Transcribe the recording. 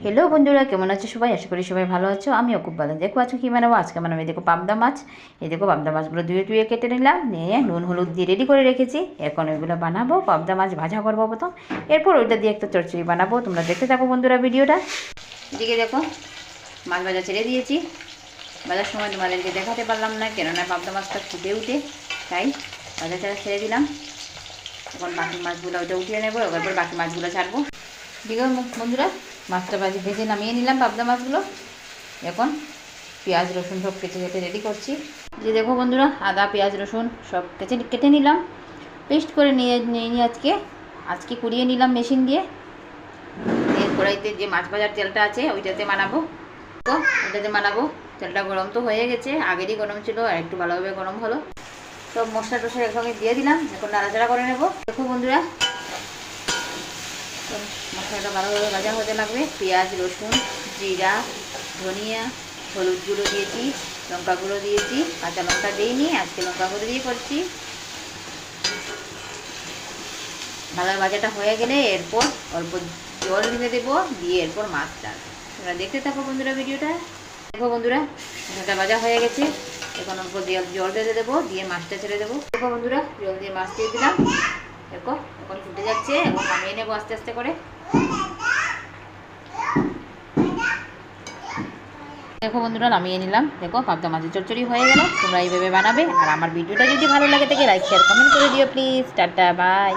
Hello বন্ধুরা, কেমন আছো সবাই? আশা করি সবাই ভালো আছো। আমিও খুব ভালো। দেখো আজকে কী বানাবো। আজকে বানাবো দেখো পাবদা মাছ। এই দেখো পাবদা মাছগুলো ধুয়ে টুয়ে কেটে নিলাম, নিয়ে নুন হলুদ দিয়ে রেডি করে রেখেছি। এখন ওইগুলো বানাবো। পাবদা মাছ ভাজা করবো প্রথম, এরপর ওইটা দিয়ে একটা চচ্চড়ি বানাবো। তোমরা দেখতে থাকো বন্ধুরা ভিডিওটা। এদিকে দেখো মাছ ভাজা ছেড়ে দিয়েছি। ভাজার সময় তোমাদেরকে দেখাতে পারলাম না, কেননা পাবদা মাছটা ফুটে উঠে, তাই ভাজা ছেড়ে দিলাম। এখন বাকি মাছগুলো ওইটা উঠিয়ে নেবো, এবার বাকি মাছগুলো ছাড়বো। দিকে বন্ধুরা মাছটা ভেজে নামিয়ে নিলাম পাবদা মাছগুলো। এখন পেঁয়াজ রসুন সব কেটে রেডি করছি। যে দেখো বন্ধুরা, আদা পেঁয়াজ রসুন সব কেটে নিলাম, পেস্ট করে নিয়ে আজকে কুড়িয়ে নিলাম মেশিন দিয়ে। কড়াইতে যে মাছ ভাজার তেলটা আছে ওইটাতে বানাবো, তেলটা গরম তো হয়ে গেছে, আগেরই গরম ছিল, আর একটু ভালোভাবে গরম হলো। সব মশলা টশলা একসঙ্গে দিয়ে দিলাম। এখন নাড়াচাড়া করে নেবো। দেখো বন্ধুরা, মশলাটা ভালোভাবে ভাজা হতে লাগবে। পেঁয়াজ রসুন জিরা ধনিয়া হলুদ গুঁড়ো দিয়েছি, লঙ্কা গুঁড়ো দিয়েছি, কাঁচা লঙ্কা দিইনি, আজকে লঙ্কা গুঁড়ো দিয়ে করছি। ভালো ভাজাটা হয়ে গেলে এরপর অল্প জল দিয়ে দেবো, দিয়ে এরপর মাছটা। তোমরা দেখতে থাকো বন্ধুরা ভিডিওটা। দেখো বন্ধুরা, মশলাটা ভাজা হয়ে গেছে। এখন অল্প জল দিয়ে দেবো, দিয়ে মাছটা ছেড়ে দেবো। দেখো বন্ধুরা, জল দিয়ে মাছ দিয়ে দিলাম। দেখো এখন ফুটে যাচ্ছে, এখন নামিয়ে নেবো আস্তে আস্তে করে। দেখো বন্ধুরা, নামিয়ে নিলাম। দেখো পাবদা মাছের চচ্চড়ি হয়ে গেল। তোমরা এইভাবে বানাবে। আর আমার ভিডিওটা যদি ভালো লাগে থাকে লাইক শেয়ার কমেন্ট করে দিও প্লিজ। Tata bye.